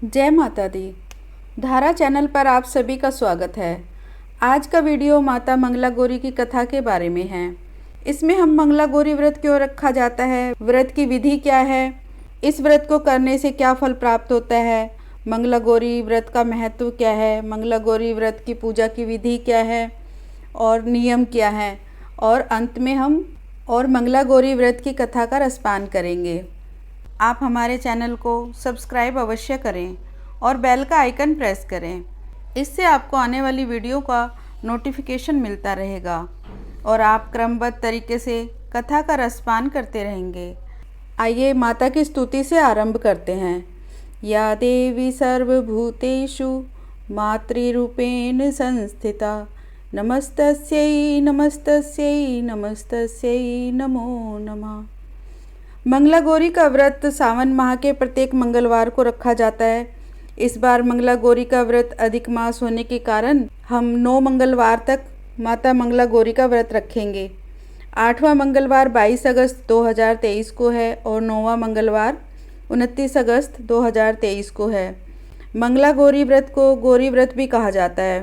जय माता दी। धारा चैनल पर आप सभी का स्वागत है। आज का वीडियो माता मंगला गौरी की कथा के बारे में है। इसमें हम मंगला गौरी व्रत क्यों रखा जाता है, व्रत की विधि क्या है, इस व्रत को करने से क्या फल प्राप्त होता है, मंगला गौरी व्रत का महत्व क्या है, मंगला गौरी व्रत की पूजा की विधि क्या है और नियम क्या है, और अंत में हम मंगला गौरी व्रत की कथा का रसपान करेंगे। आप हमारे चैनल को सब्सक्राइब अवश्य करें और बेल का आइकन प्रेस करें। इससे आपको आने वाली वीडियो का नोटिफिकेशन मिलता रहेगा और आप क्रमबद्ध तरीके से कथा का रसपान करते रहेंगे। आइए माता की स्तुति से आरंभ करते हैं। या देवी सर्वभूतेषु मातृरूपेण संस्थिता नमस्तस्यै नमस्तस्यै नमस्तस्यै नमो नमः। मंगला गौरी का व्रत सावन माह के प्रत्येक मंगलवार को रखा जाता है। इस बार मंगला गौरी का व्रत अधिक मास होने के कारण हम 9 मंगलवार तक माता मंगला गौरी का व्रत रखेंगे। 8वां मंगलवार 22 अगस्त 2023 को है और 9वां मंगलवार 29 अगस्त 2023 को है। मंगला गौरी व्रत को गौरी व्रत भी कहा जाता है।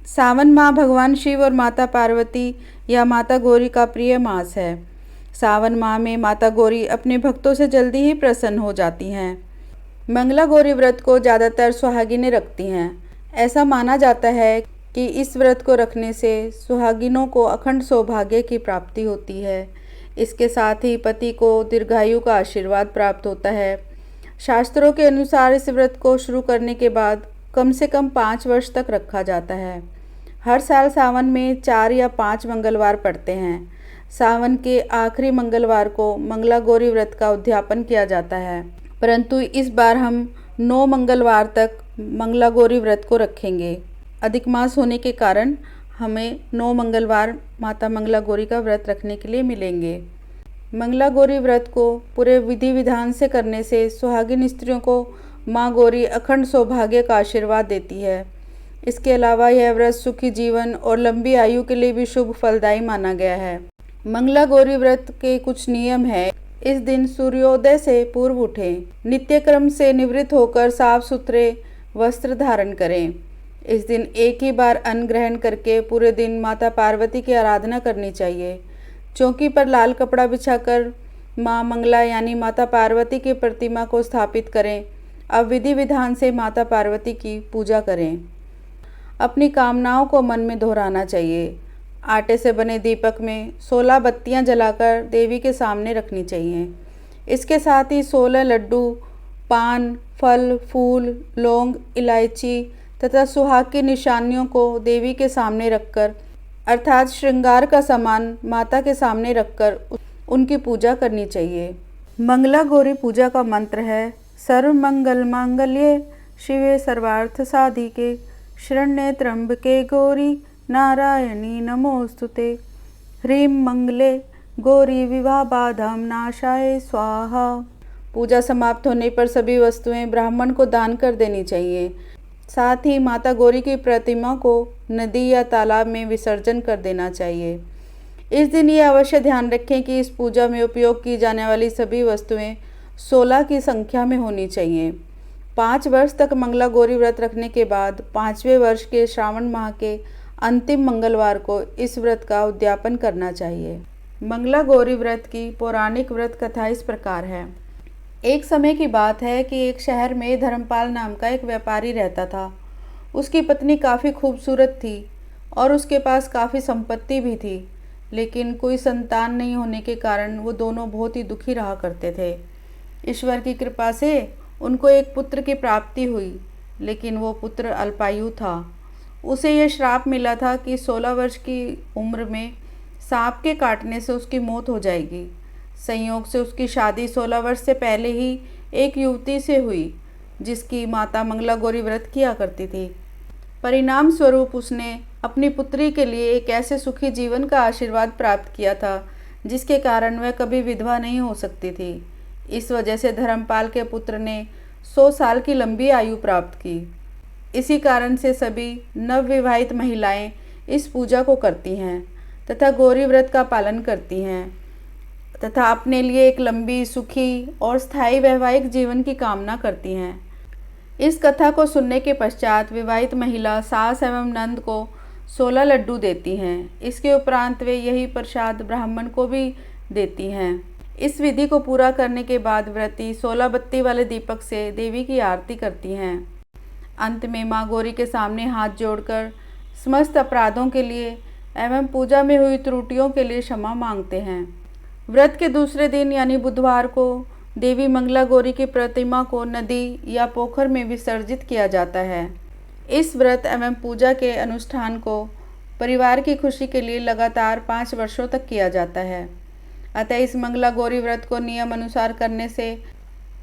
सावन माह भगवान शिव और माता पार्वती या माता गौरी का प्रिय मास है। सावन माह में माता गौरी अपने भक्तों से जल्दी ही प्रसन्न हो जाती हैं। मंगला गौरी व्रत को ज़्यादातर सुहागिनें रखती हैं। ऐसा माना जाता है कि इस व्रत को रखने से सुहागिनों को अखंड सौभाग्य की प्राप्ति होती है। इसके साथ ही पति को दीर्घायु का आशीर्वाद प्राप्त होता है। शास्त्रों के अनुसार इस व्रत को शुरू करने के बाद कम से कम 5 वर्ष तक रखा जाता है। हर साल सावन में 4 या 5 मंगलवार पड़ते हैं। सावन के आखिरी मंगलवार को मंगला गौरी व्रत का उद्यापन किया जाता है, परंतु इस बार हम 9 मंगलवार तक मंगला गौरी व्रत को रखेंगे। अधिक मास होने के कारण हमें 9 मंगलवार माता मंगला गौरी का व्रत रखने के लिए मिलेंगे। मंगला गौरी व्रत को पूरे विधि विधान से करने से सुहागिन स्त्रियों को माँ गौरी अखंड सौभाग्य का आशीर्वाद देती है। इसके अलावा यह व्रत सुखी जीवन और लंबी आयु के लिए भी शुभ फलदायी माना गया है। मंगला गौरी व्रत के कुछ नियम है। इस दिन सूर्योदय से पूर्व उठें, नित्य क्रम से निवृत्त होकर साफ सुथरे वस्त्र धारण करें। इस दिन एक ही बार अन्न ग्रहण करके पूरे दिन माता पार्वती की आराधना करनी चाहिए। चौकी पर लाल कपड़ा बिछाकर माँ मंगला यानी माता पार्वती की प्रतिमा को स्थापित करें। अब विधि विधान से माता पार्वती की पूजा करें। अपनी कामनाओं को मन में दोहराना चाहिए। आटे से बने दीपक में 16 बत्तियां जलाकर देवी के सामने रखनी चाहिए। इसके साथ ही 16 लड्डू, पान, फल, फूल, लौंग, इलायची तथा सुहाग की निशानियों को देवी के सामने रखकर अर्थात श्रृंगार का सामान माता के सामने रखकर उनकी पूजा करनी चाहिए। मंगला गौरी पूजा का मंत्र है सर्वमंगल मांगल्ये शिवे सर्वार्थ साधिके शरण्ये त्र्यंबके गौरी नारायणी नमोस्तुते। ह्रीं मंगले गौरी विवाह बाधाम नाशाय स्वाहा। पूजा समाप्त होने पर सभी वस्तुएं ब्राह्मण को दान कर देनी चाहिए। साथ ही माता गौरी की प्रतिमा को नदी या तालाब में विसर्जन कर देना चाहिए। इस दिन ये अवश्य ध्यान रखें कि इस पूजा में उपयोग की जाने वाली सभी वस्तुएं 16 की संख्या में होनी चाहिए। 5 वर्ष तक मंगला गौरी व्रत रखने के बाद 5वें वर्ष के श्रावण माह के अंतिम मंगलवार को इस व्रत का उद्यापन करना चाहिए। मंगला गौरी व्रत की पौराणिक व्रत कथा इस प्रकार है। एक समय की बात है कि एक शहर में धर्मपाल नाम का एक व्यापारी रहता था। उसकी पत्नी काफ़ी खूबसूरत थी और उसके पास काफ़ी संपत्ति भी थी, लेकिन कोई संतान नहीं होने के कारण वो दोनों बहुत ही दुखी रहा करते थे। ईश्वर की कृपा से उनको एक पुत्र की प्राप्ति हुई, लेकिन वो पुत्र अल्पायु था। उसे यह श्राप मिला था कि 16 वर्ष की उम्र में सांप के काटने से उसकी मौत हो जाएगी। संयोग से उसकी शादी 16 वर्ष से पहले ही एक युवती से हुई जिसकी माता मंगला गौरी व्रत किया करती थी। परिणाम स्वरूप उसने अपनी पुत्री के लिए एक ऐसे सुखी जीवन का आशीर्वाद प्राप्त किया था जिसके कारण वह कभी विधवा नहीं हो सकती थी। इस वजह से धर्मपाल के पुत्र ने 100 साल की लंबी आयु प्राप्त की। इसी कारण से सभी नवविवाहित महिलाएं इस पूजा को करती हैं तथा गौरी व्रत का पालन करती हैं तथा अपने लिए एक लंबी, सुखी और स्थायी वैवाहिक जीवन की कामना करती हैं। इस कथा को सुनने के पश्चात विवाहित महिला सास एवं नंद को 16 लड्डू देती हैं। इसके उपरांत वे यही प्रसाद ब्राह्मण को भी देती हैं। इस विधि को पूरा करने के बाद व्रती 16 बत्ती वाले दीपक से देवी की आरती करती हैं। अंत में माँ गौरी के सामने हाथ जोड़कर समस्त अपराधों के लिए एवं पूजा में हुई त्रुटियों के लिए क्षमा मांगते हैं। व्रत के दूसरे दिन यानी बुधवार को देवी मंगला गौरी की प्रतिमा को नदी या पोखर में विसर्जित किया जाता है। इस व्रत एवं पूजा के अनुष्ठान को परिवार की खुशी के लिए लगातार 5 वर्षों तक किया जाता है। अतः इस मंगला गौरी व्रत को नियम अनुसार करने से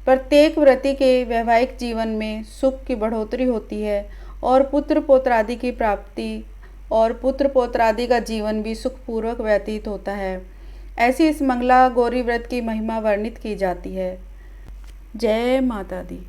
प्रत्येक व्रती के वैवाहिक जीवन में सुख की बढ़ोतरी होती है और पुत्र पौत्रादि की प्राप्ति और पुत्र पौत्रादि का जीवन भी सुखपूर्वक व्यतीत होता है। ऐसी इस मंगला गौरी व्रत की महिमा वर्णित की जाती है। जय माता दी।